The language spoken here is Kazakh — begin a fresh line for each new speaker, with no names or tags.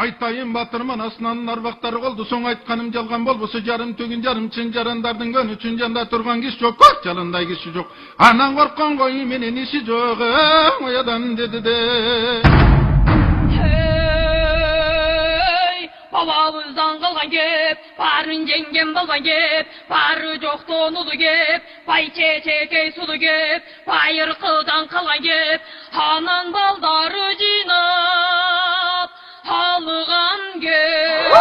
Айтайын батырман асынан нарбақтары қолды, соң айтқаным жалған болбысы, жарым төгін жарым чын жарандардың көн үшін жанда тұрған кеш жоқ, көк жалындай кеші жоқ. Анан қорққан қой менен иші жоқ, оядан деді де.
Babamızdan kalgan gep, barın jengem balgan gep, barı жоқтон ұлы gep, бай чечекей сулы gep, байырқыдан қалған gep, анан балдары жинап, алған gep.